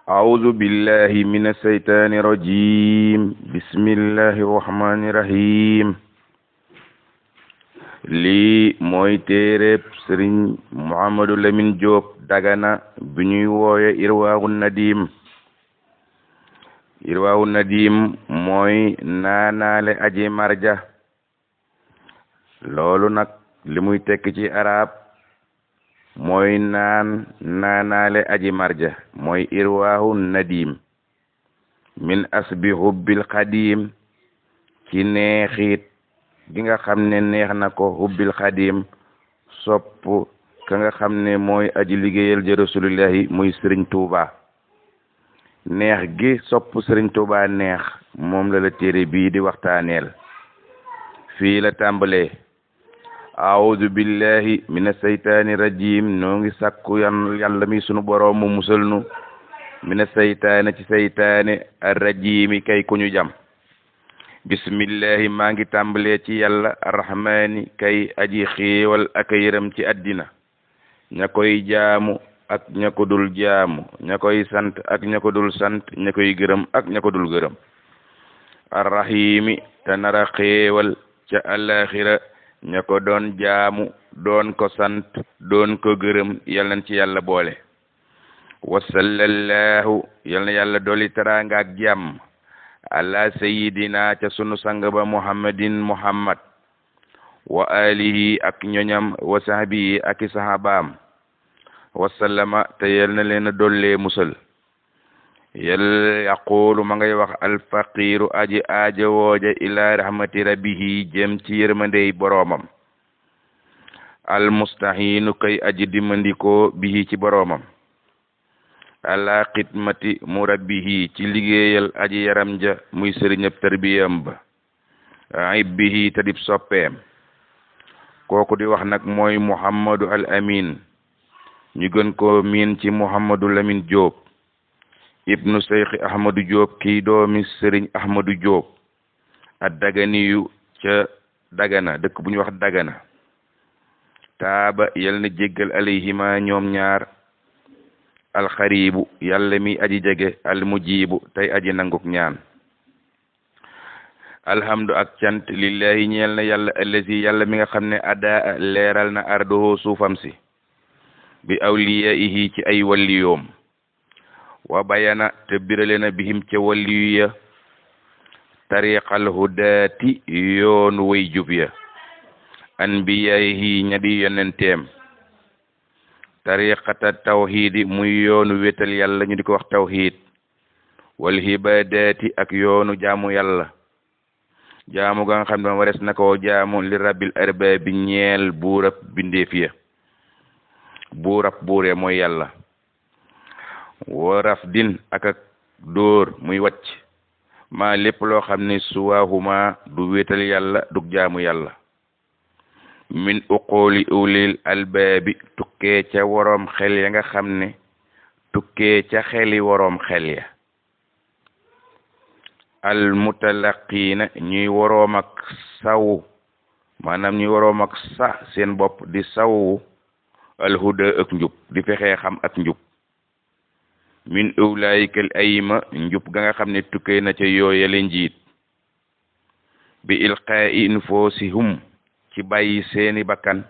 أعوذ بالله من الشيطان الرجيم بسم الله الرحمن الرحيم lii mooy téereb Sëriñ Mouhamadou Lamine Diop Dagana bi ñuy wooye Irwaawu Nadim mooy naanaale aji marja. loolu nag li muy tekk ci arab mooy naanaale aji marja mooy Irwaawu Nadim min asbi hubbil xadim ci neexit gi nga xam ne neex na ko hubbil xadim sopp ka nga xam ne mooy aji liggéeyal ja rasulillahi muy Sëriñ Tuuba. neex gi sopp Sëriñ Tuuba neex moom la téere bii di waxtaaneel. fii la tàmbalee a'udhu billahi mina saytaani rajim noo ngi sàkku yàlla mi sunu boroom mu musal nu mina saytaane ci saytaane arrajimi kay ku ñu jam. bismillahi maa ngi tàmbalee ci yàlla arrahmaani kay aji xéewal ak yërëm ci àddina ña koy jaamu ak ña ko dul jaamu ña koy sant ak ña ko dul sant ña koy gërëm ak ña ko dul gërëm. arrahimi te nara xéewal ca alaxira ña ko doon jaamu doon ko sant doon ko gërëm yal nañ ci yàlla boole. wasallallahu yal na yàlla dolli teraanga ak jàmm ala sayidina ca sunu sang ba muhammad wa alihi ak ñoñam wa sahbihi ak i sahabaam wasallama te yal na leen a dollee musal. yal yaqulu ma ngay wax alfaqiru aji aaja wooja ila rahmati rabbihi jëm ci yërmandey boroomam almustahinu kay aji dimandikoo bihi ci boroomam ala xidmati murabbihi ci liggéeyal aji yaram ja muy sëriñab tarbiyam ba ibbihi tadib soppeem. kooku di wax nag mooy Muhammadu al Amin ñu gën ko miin ci Mouhamadou Lamine Diop ibnu Seyxi Ahmadou Diop kii doomi Sëriñ Ahmadou Diop ak Daganiyu ca Dagana dëkk bu ñu wax Dagana. taaba yal na jéggal alayhima ñoom ñaar alxaribu yàlla mi aji jege almujibu tey aji nanguk ñaan. alhamdu ak cant lillahi ñeel na yàlla allazi yàlla mi nga xam ne adaa leeral na ardoho suufam si bi awliyaihi ci ay walliyoom wa bayana te birale na bihim ca walliyu ya tariqal hudaati yoonu way jub ya anbiyaihi ñadi yonenteem tariqata tawhidi muy yoonu wétal yàlla ñu di ko wax tawhid wal hibadaati ak yoonu jaamu yàlla jaamu ga nga xam ne wares na ko jaamu li rabbil arbaabi ñeel buurab bindeef ya buure mooy yàlla waraf din ak dóor muy wàcc maa lépp loo xam ne suwaahuma du wéetal yàlla dug jaamu yàlla min uqooli ulil albaabi tukkee ca woroom xel ya nga xam ne tukkee ca xeli woroom xel ya al mutalaqiina ñuy woroom ak sawu maanaam ñuy woroom ak sa seen bopp di sawu alhuda ak njub di fexee xam ak njub min ulaayikal ayima njub ga nga xam ne tukkee na ca yooyale njiit bi ilqaa'i nufusihum ci bàyyi seeni bakkan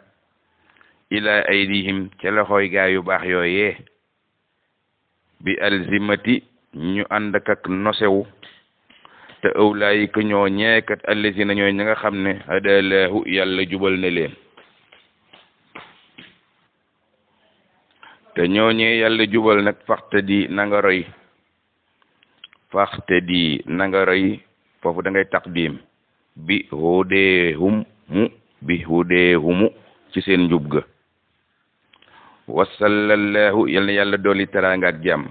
ila aydihim ca loxoy gaa yu baax yooyee bi alzimati ñu ànd ak nosewu te ulaayika ñoo ñeekat allazina ñooy ña nga xam ne hadalaahu yàlla jubal na leen te ñooñee yàlla jubal nag faxte di nanga roy foofu da ngay taqdim bi hudeehumu ci seen njub ga. wasallallahu yal na yàlla dooli teraanga ak jàmm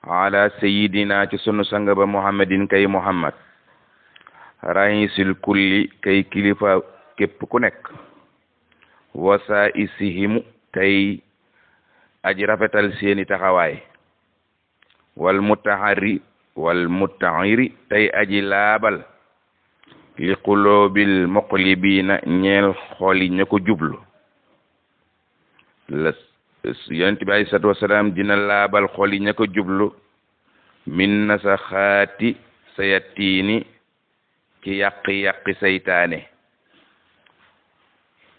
ala sayidina ci sunu sang ba muhammadin kay muhammad raisil kulli kay kilifa képp ku nekk wasa isihimu tey aji rafetal seeni taxawaay wal mutahiri tey aji laabal li qulubil muqlibiina ñeel xooli ña ko jublu yonent bi alayhi salaatu wasalaam dina laabal xol yi ña ko jublu min nasaxaati sayatiini ci yàqi saytaane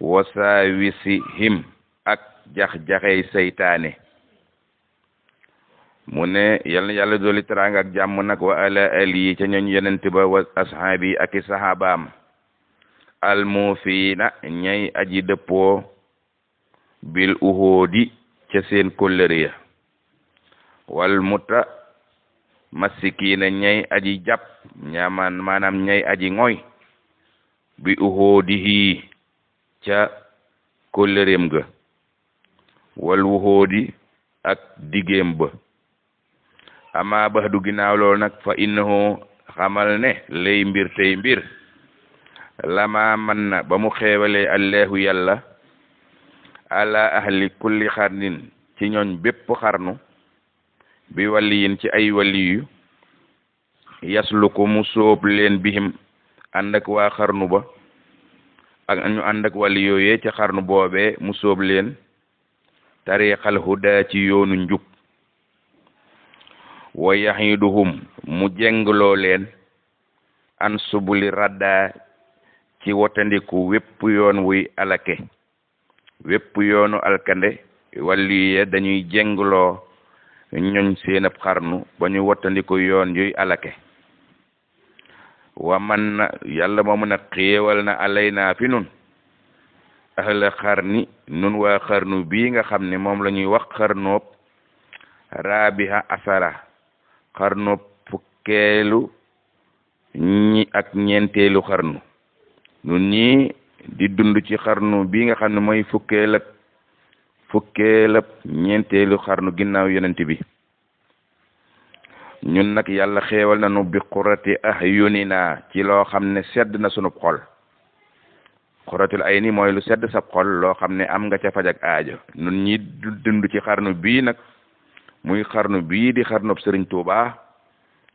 wasaawisihim ak jax-jaxey saytaane mu ne yal na yàlla dooli teraanga ak jàmm nag wa ala ali ca ñooñ yonent ba wa ashaabi ak i sahabaam almufiina ñay aji dëppoo bil uhoodi ca seen kóllëre ya wal muta masikiina ñay aji jàpp ñaamaan maanaam ñay aji ngoy bi uhoodihi ca kóllëreem ga wal uhoodi ak digéem ba ama bax du ginnaaw lool nag fa innahu xamal ne lay mbir tey mbir lama man na ba mu xeewalee allahu yàlla ala ahli kulli xarnin ci ñooñ bépp xarnu bi waliyin ci ay waliyu yasluku mu sóob leen bihim ànd ak waa xarnu ba ak ñu ànd ak wali yooyee ca xarnu boobee mu sóob leen tariqal huda ci yoonu njub wa yahiduhum mu jengloo leen an subuli radda ci wotandiku wépp yoon wuy alake wépp yoonu alkande waliye dañuy jengloo ñoñ seen ab xarnu ba ñu wattandiku yoon yuy alake wa man na yàlla moomu nag xéewal na alayna fi nun ahla xarni nun waa xarnu bii nga xam ne moom la ñuy wax xarnoob rabiha asara xarnoob fukkeelu ñi ak ñeenteelu xarnu nun ñi di dund ci xarnu bii nga xam ne mooy fukkeelab ñeenteelu xarnu ginnaaw yonent bi ñun nag yàlla xéewal nañu bi qurati ahyunina ci loo xam ne sedd na sunub xol quratul ayni mooy lu sedd sab xol loo xam ne am nga ca faj ak aajo nun ñi dund ci xarnu bii nag muy xarnu bii di xarnub sëriñ Tuuba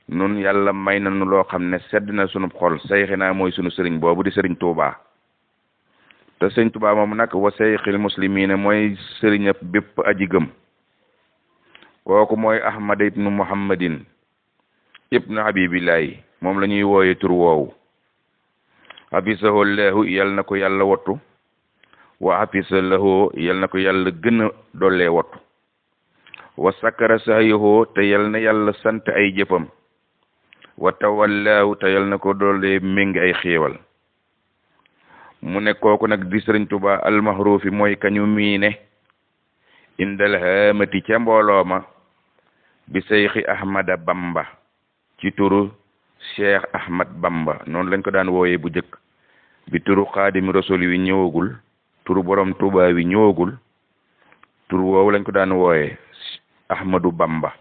nun yàlla may nañu loo xam ne sedd na sunub xol sayxinaa mooy sunu sëriñ boobu di sëriñ Tuuba te sëriñ Tuuba moom nag wa sayxil muslimina mooy sëriñab bépp aji gëm kooku mooy ahmad ibnu muhammadin ibnu habibillahi moom la ñuy wooye tur woowu hafisahu llahu yal na ko yàlla wattu wa hafisa lahu yal na ko yàlla gën a dollee wattu wa sakara sahyahu te yal na yàlla sant ay jëfam wa tawallahu te yal na ko dollee méngi ay xéewal mu ne kooku nag di sëriñ Tuba almahrufi mooy kañu miine indal hamati ca mbooloo ma bi seyxi ahmada bamba ci turu cheikh ahmad bamba noonu lañ ko daan wooyee bu jëkk bi turu xaadim rasul wi ñëwagul turu borom Tuuba wi ñëwagul turu woowu lañ ko daan wooyee ahmadu bamba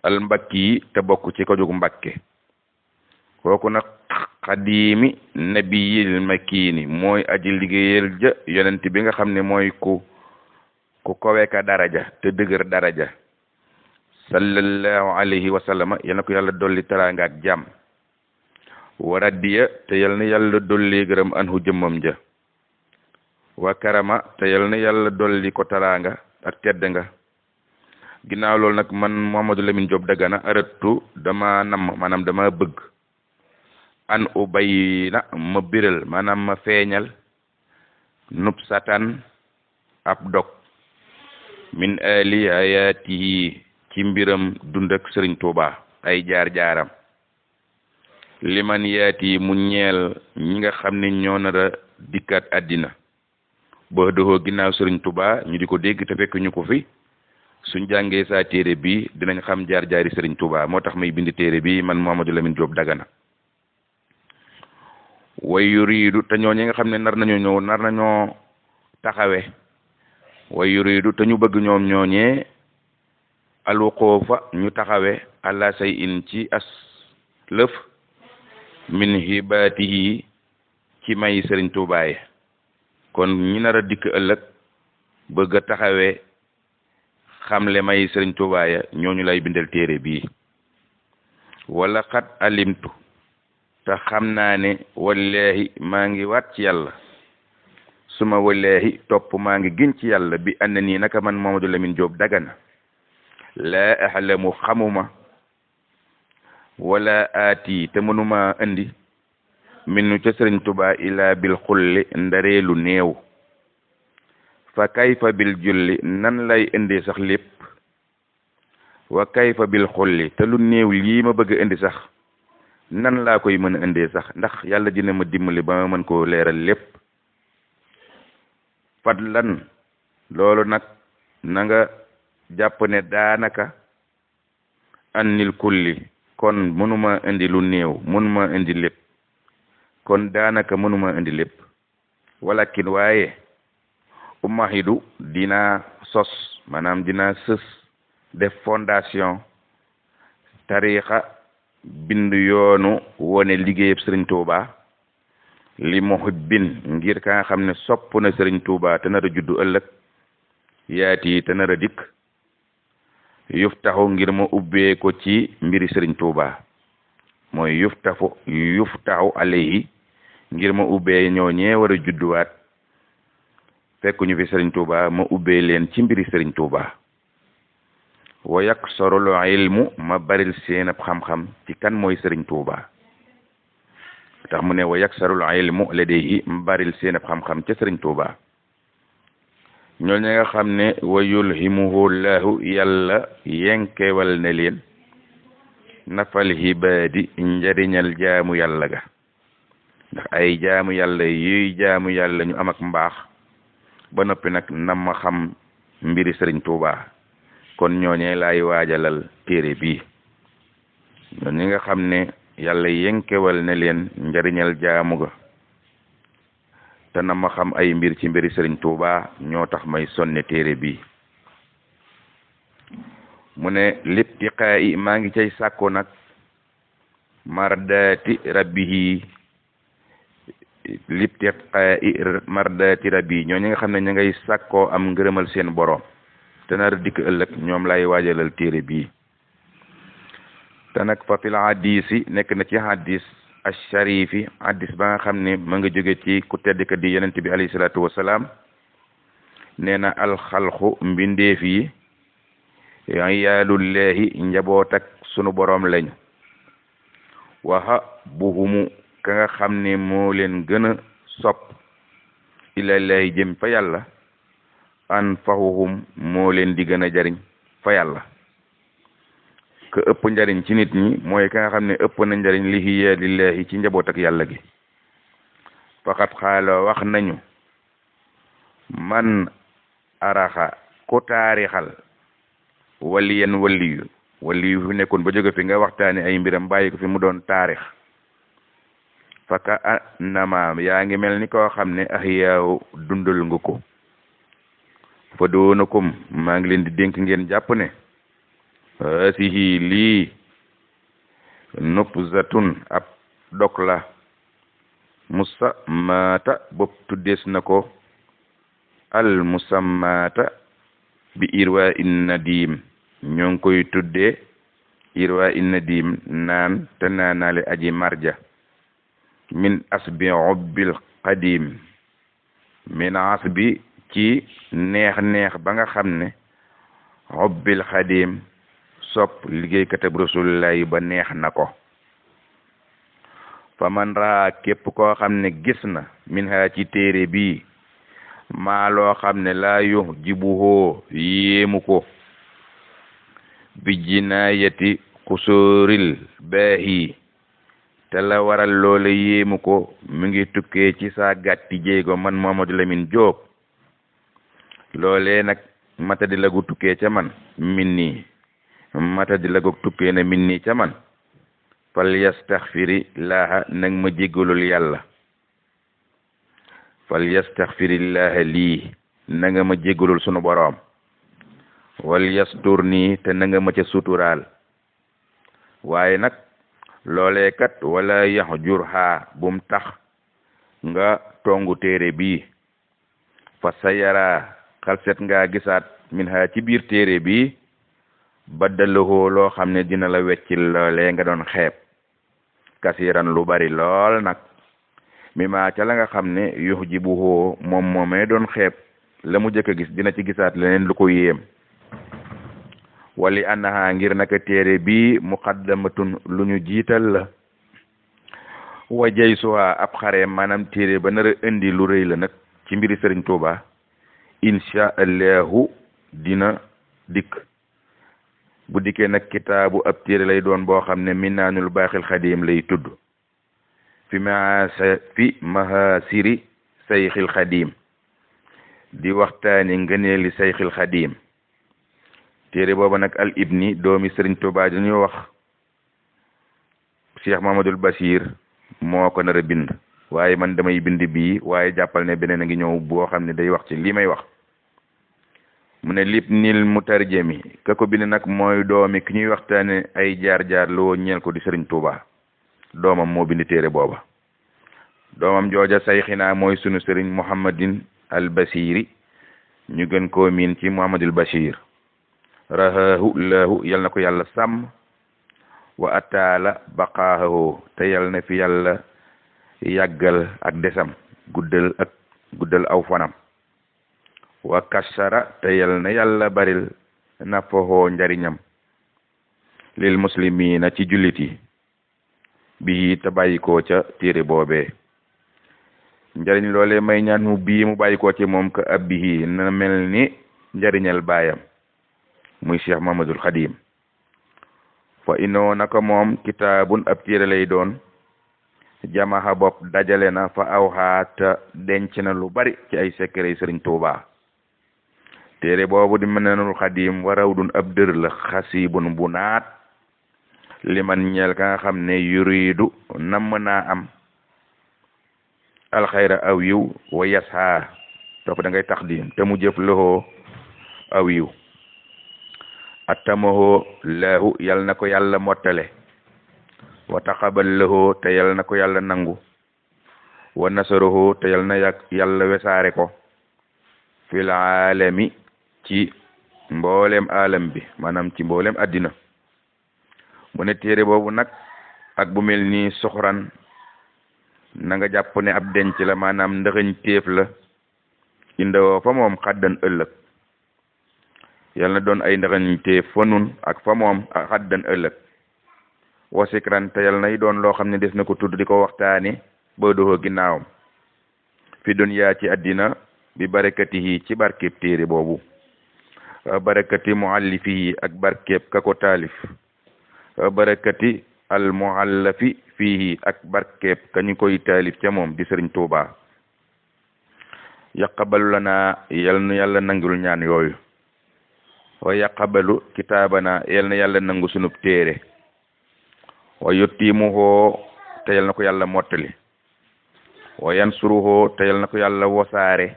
al mbakki yi te bokk ci ko jóg mbakke kooku nag xadimi nabiyil makini mooy aji liggéeyal ja yonent bi nga xam ne mooy ku koweka daraja te dëgër daraja sallallahu alayhi wa sallama yal na ko yàlla dolli teraanga ak jàmm wa raddiya te yal na yàlla dolli gërëm anhu jëmmam ja wa karama te yal na yàlla dolli ko teraanga ak tedd nga ginnaaw loolu nag man Mouhamadou Lamine Diop Dagana aratu dama nam maanaam dama bëgg an ubayina ma biral maanaam ma feeñal nub satan ab dog min ali hayatihi ci mbiram dund ak sëriñ Tuuba ay jaar-jaaram liman yaati mu ñeel ñi nga xam ne ñoo nar a dikkaat àddina ba doxoo ginnaaw sëriñ Tuuba ñu di ko dégg te fekk ñu ko fi suñ jàngee saa téere bi dinañ xam jaar-jaari sëriñ Tuuba moo tax may bind téere bi man Mouhamadou Lamine Diop Dagana way yuriidu te ñoo ñi nga xam ne nar nañoo taxawe way yuriidu te ñu bëgg ñoom ñooñee alwuquufa ñu taxawe ala say in ci as lëf min hibaatihi ci may sëriñ Tuuba yi kon ñi nar a dikk ëllëg bëgg a taxawe xamle may sëriñ Tuuba ya ñooñu lay bindal téere bii wala xat alimtu te xam naa ne wallahi maa ngi waat ci yàlla suma wallahi topp maa ngi gën ci yàlla bi ànd nii naka man Mamadou Lamine Diop Dagana laa axlamu xamuma wala aati te mënuma indi minu ca sëriñ Tuubaa ilaa bil xulli ndareelu néew fa kayfa bil julli nan lay indee sax lépp wa kayfa bil xulli te lu néew lii ma bëgg indi sax nan laa koy mën a indee sax ndax yàlla dina ma dimbali ba ma mën koo leeral lépp fadlan loolu nag na nga jàpp ne daanaka annil kulli kon mënuma indi lu néew mënuma indi lépp kon daanaka mënuma indi lépp walakin waaye umahidu dina sos maanaam dina sës def fondation tarixa bind yoonu wone liggéeyab Sëriñ Tuuba li muhibbin ngir ka nga xam ne sopp na Sëriñ Tuuba te nar a juddu ëllëg yaati te nar a dikk yuftaxu ngir ma ubbee ko ci mbiri Sëriñ Tuuba mooy yuftaxu alayhi ngir ma ubbee ñoo ñee war a judduwaat fekkuñu fi Sëriñ Tuuba ma ubbee leen ci mbiri Sëriñ Tuuba wa yaksarul ilmu ma baril seen ab xam-xam ci kan mooy Sëriñ Tuuba tax mu ne wa yaksarul ilmu ladayhi ma baril seen ab xam-xam ca Sëriñ Tuuba ñoo ñi nga xam ne wa yulhimuhu llahu yàlla yenkewal ne leen nafal hibaadi njariñal jaamu yàlla ga ndax ay jaamu yàlla yuy jaamu yàlla ñu am ak mbaax ba noppi nag nam ma xam mbiri Sëriñ Tuuba kon ñooñee laay waajalal téere bii ñoo ñi nga xam ne yàlla yenkewal ne leen njariñal jaamu ga te na ma xam ay mbir ci mbiri Sëriñ Tuuba ñoo tax may sonne téere bii mu ne liptiqaa yi maa ngi cay sàkko nag mardaati rabbihi liptiqaa yi mardaati rabbi ñoo ñi nga xam ne ñu ngay sàkkoo am ngërëmal seen borom te nar dikk ëllëg ñoom lay waajalal téere bii te nag fa fil hadisi nekk na ci hadis asharifi hadis ba nga xam ne ma nga jóge ci ku tedd ka di yonent bi alayhi salaatu wasalaam nee na alxalqu mbindeef yi yaalullahi njaboot ak sunu borom lañu waxa buhumu ka nga xam ne moo leen gën a sopp ilallahi jëm fa yàlla an fahuhum moo leen di gën a jariñ fa yàlla ka ëpp njariñ ci nit ñi mooy ka nga xam ne ëpp na njariñ li hiya lillahi ci njaboot ak yàlla gi faqat xaala wax nañu man araxa ku taarixal waliyan waliyu fi nekkoon ba jóge fi nga waxtaani ay mbiram bàyyi ko fi mu doon taarix faka annama yaa ngi mel ni koo xam ne ahyaaw dundal nga ko fa doonakum maa ngi leen di dénk ngeen jàpp ne haasihi lii nubzatun ab dok la musammata bopp tuddees na ko al musammata bi irwa in nadim ñoo ngi koy tuddee irwa in nadim naan te naanaale aji marja min asbi ubbil qadim min asbi ci neex ba nga xam ne ubbil qadim sopp liggéeykatab rasulullahi ba neex na ko fa man raa képp koo xam ne gis na min ha ci téere bi maa loo xam ne laa yu jibuhoo yéemu ko bi jinaayati xusooril baahi te la waral loola yéemu ko mu ngi tukkee ci saa gàtti jéego man Mamadou Lamine Diop loolee nag matadi la gu tukkee ca man min nii matadi la gu tukkee na min nii ca man fal yastaxfiri laaha nag ma jéggalul yàlla fal yastaxfirillaaha lii na nga ma jéggalul sunu boroom wal yastur nii te na nga ma ca suturaal waaye nag loolee kat wala yaxjur xaa bum tax nga tongu téere bii fa sa yaraa xalset nga gisaat min xaa ci biir téere bii baddalahoo loo xam ne dina la weccil loolee nga doon xeeb kasiran lu bari lool nag mi ma ca la nga xam ne yux ji bu hoo moom moomee doon xeeb la mu jëkk a gis dina ci gisaat leneen lu ko yéem wali annaha ngir naka téere bi muqaddamatun lu ñu jiital la wa jay suwa ab xare maanaam téere ba nar a indi lu rëy la nag ci mbiri Sëriñ Tuuba insha allahu dina dikk bu dikkee nag kitaabu ab téere lay doon boo xam ne minaanul baaxil xadim lay tudd fi mahasiri sayxil xadim di waxtaani ngëneeli sayxil xadim téere booba nag al ibni doomi Sëriñ Tuuba dañuy wax Cheikh Mamadul Bachir moo ko nar a bind waaye man damay bind bii waaye jàppal ne beneen a ngi ñëw boo xam ne day wax ci lii may wax mu ne lib nil mutarjami ka ko bind nag mooy doomi ki ñuy waxtaane ay jaar-jaar loo ñeel ko di Sëriñ Tuuba doomam moo bind téere booba doomam jooja sayxinaa mooy sunu sëriñ Muhammadin al Basiri ñu gën koo miin ci Muhammadul Bachir rahahu lahu yal na ko yàlla sàmm wa ataala baqaahu te yal na fi yàlla yàggal ak desam guddal aw fanam wa kassara te yal na yàlla baril nafaxoo njariñam lil muslimina ci jullit yi bii te bàyyikoo ca téere boobee njariñ loolee may ñaan mu bii mu bàyyikoo ci moom ka ab bihi na mel ni njariñal baayam muy Cheikh Mamadul Xadim fa inoo naka moom kitaabun ab téere lay doon jamaxa bopp dajale na fa awxaa te denc na lu bari ci ay secret Sëriñ Tuuba téere boobu di Minanul Xadim warawdun ab dër la xasibun bu naat liman ñeel ka nga xam ne yuridu namm naa am alxayra aw yiw wa yasha topp da ngay taxdim te mu jëf loxoo aw yiw attamaho laahu yal na ko yàlla mottale wa taqabal lahu te yal na ko yàlla nangu wa nasarahu te yal na yàlla wesaare ko fil aalami ci mboolem alam bi maanaam ci mboolem addina mu ne téere boobu nag ak bu mel ni soxran na nga jàpp ne ab denc la maanaam ndëxëñ téef la indawoo fa moom xaddan ëllëg yal na doon ay ndaxañ téef fa nun ak fa moom xaddan ëllëg wasikran te yal nay doon loo xam ne des na ko tudd di ko waxtaani ba doxoo ginnaawam fi dunyaa ci addina bi barakatihi ci barkeeb téere boobu barakati muallifihi ak barkeeb ka ko taalif barakati al muallafi fihi ak barkeeb ka ñu koy taalif ca moom di Sëriñ Tuuba yaqabalu lana yal na yàlla nangul ñaan yooyu wa yaqabalu kitaabana yal na yàlla nangu sunub téere wa yuttimuhu te yal na ko yàlla mottali wa yansuruhu te yal na ko yàlla wosaare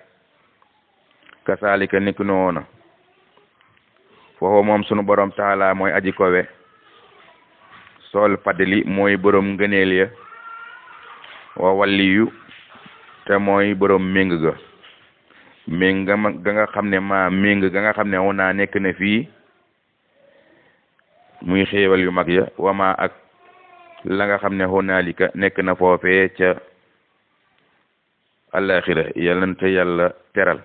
kasaalika niki noona foofu moom sunu borom taala mooy aji kowe sool fadli mooy borom ngëneel ya wa waliyu te mooy borom méng ga méng ga nga xam ne méng ga nga xam ne wonaa nekk na fii muy xéewal yu mag ya wama ak la nga xam ne honaalika nekk na foofee ca alaxira yàlla na te yàlla teral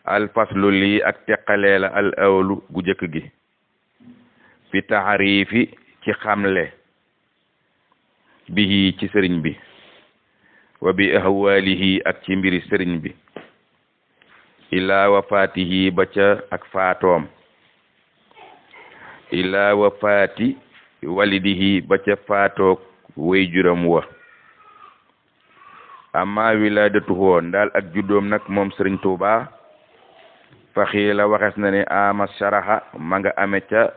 al faslu lii ak teqalee la al awlu gu jëkk gi fi taxariifi ci xamle bihi ci sëriñ bi wa bi ahwaalihi ak ci mbiri sëriñ bi ilaa wafaatihi ba ca ak faatoom ilaa wafaati walidihi ba ca faatoog way juram wa amma wilaadatuhoo ndaal ak juddoom nag moom Sëriñ Tuuba faxiila waxes na ne ama saraxa ma nga ame ca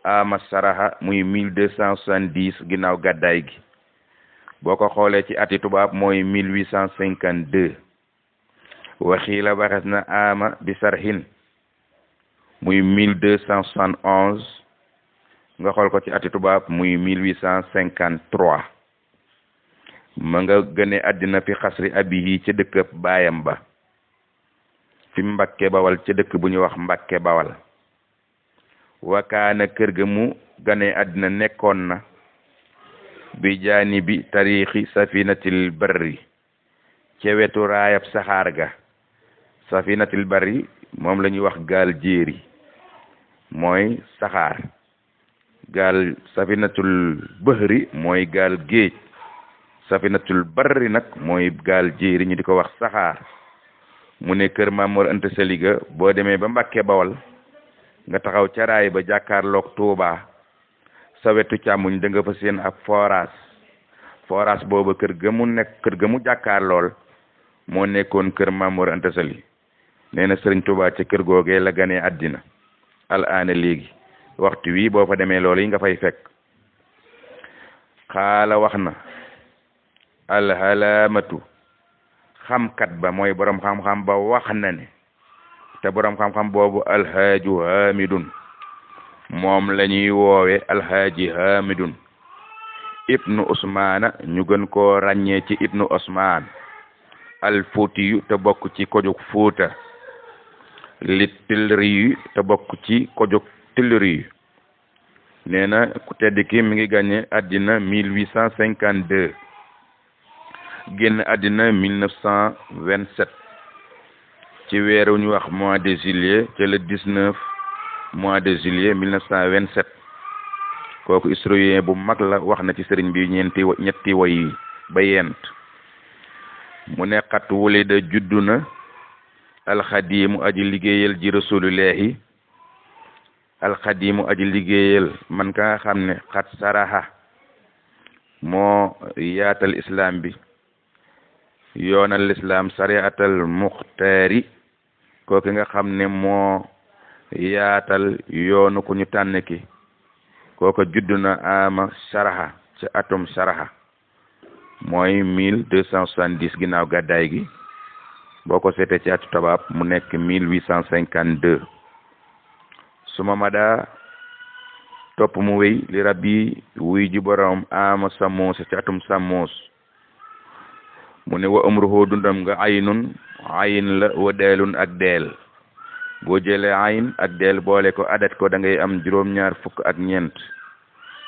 ama saraxa muy 1270 ginnaaw gàddaay gi boo ko xoolee ci ati tubaab mooy 1852 waxiila waxes na ama bi sarhin muy 1271 nga xool ko ci ati tubaab muy 1853 ma nga gëne àddina fi xasri abihi ca dëkk baayam ba fi Mbàkke Bawal ca dëkk bu ñu wax Mbàkke Bawal wakaana kër ga mu gane àddina nekkoon na bi jaanibi tariixi safinatil barri ca wetu raayab saxaar ga. safinatil barri moom la ñuy wax gaal jéeri mooy saxaar. gaal safinatul bahri mooy gaal géej. safinatul barri nag mooy gaal jéeri ñu di ko wax saxaar. mu ne kër Maam Mor Anta Sali ga boo demee ba Mbàkke Bawal nga taxaw ca raay ba jàkkaarloog Tuubaa sa wetu càmmuñ da nga fa seen ab forage booba kër ga mu jàkkaar lool moo nekkoon kër Maam Mor Anta Sali. nee na Sëriñ Tuubaa ca kër googee la ganee àddina al aana léegi waxtu wi boo fa demee loolu yi nga fay fekk. xaala wax na alxalaamatu xamkat ba mooy borom xam-xam ba wax na ne te borom xam-xam boobu alxaaju hamidun moom la ñuy woowe alxaaji hamidun ibnu usmaana ñu gën koo ràññee ci ibnu usmaan alfuutiyu te bokk ci kojug fuuta li tilriyu te bokk ci kojug tilriyu. nee na ku tedd ki mi ngi gàññe àddina 1852 génn àddina 1927 ci weeru ñu wax mois de juillet ci le 19 mois de juillet 1927 kooku historien bu mag la wax na ci sëriñ bi ñetti way ba yent. mu ne xat wulida juddu na alxadiimu aji liggéeyal ji rasulillahi alxadiimu aji liggéeyal man ka nga xam ne xat saraxa moo yaatal islam bi yoonal l'islam sariatal muxtaari kooku nga xam ne moo yaatal yoonu ku ñu tànn ki kooku juddu na ama saraxa ci atum saraxa mooy 1270 ginnaaw gàddaay gi boo ko seetee ci atu tabaab mu nekk 1852. suma mada topp mu wéy li rabbi wuy ji borom ama sàmmoos ci atum sàmmoos. mu ne wa umruhu dundam nga aynun ayn la wa deelun ak deel boo jëlee ayn ak deel boole ko adat ko da ngay am juróom-ñaar fukk ak ñeent.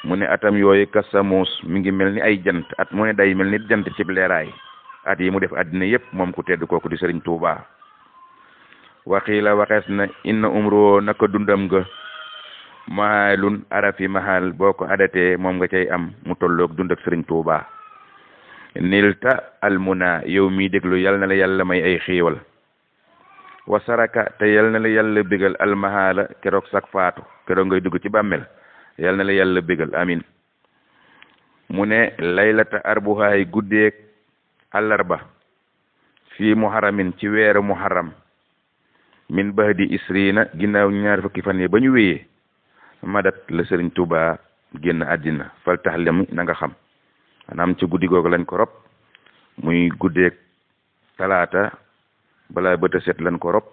mu ne atam yooyu kasamuus mi ngi mel ni ay jant at mu ne day mel ni jant cib leeraay at yi mu def àddina yépp moom ku tedd kooku di Sëriñ Tuubaa. waxiila waxees na inna umruhu naka dundam nga mahaalun arafi mahal boo ko adatee moom nga cay am mu tolloog dund ak Sëriñ Tuubaa. nilta almuna yow mi déglu yal na la yàlla may ay xiiwal wasaraka te yal na la yàlla bégal almahala keroog sak faatu keroog ngay dugg ci bàmmel yal na la yàlla bégal amin. mu ne laylata arbuhaay guddeeg àllarba fii muharramin ci weeru muharram min bahdi isrina ginnaaw ñaar fukki fan yi ba ñu wéyee madat la Sëriñ Tuubaa génn àddina fal tax lemi na nga xam maanaam ci guddi googu lañ ko rob muy guddeeg talaata balaa bët a set lañ ko rob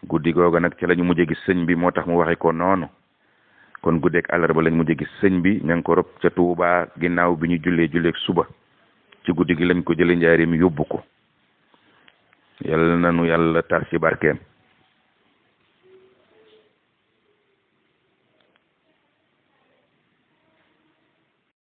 guddi googu nag ci lañu mujjee gis sëñ bi moo tax mu waxe ko noonu kon guddeeg àllarba lañ mujjee gis sëñ bi ña ngi ko rob ca Tuubaa ginnaaw bi ñu julleeg suba ci guddi gi lañ ko jëlee njaarim yóbbu ko yàlla nanu yàlla tar ci barkeem.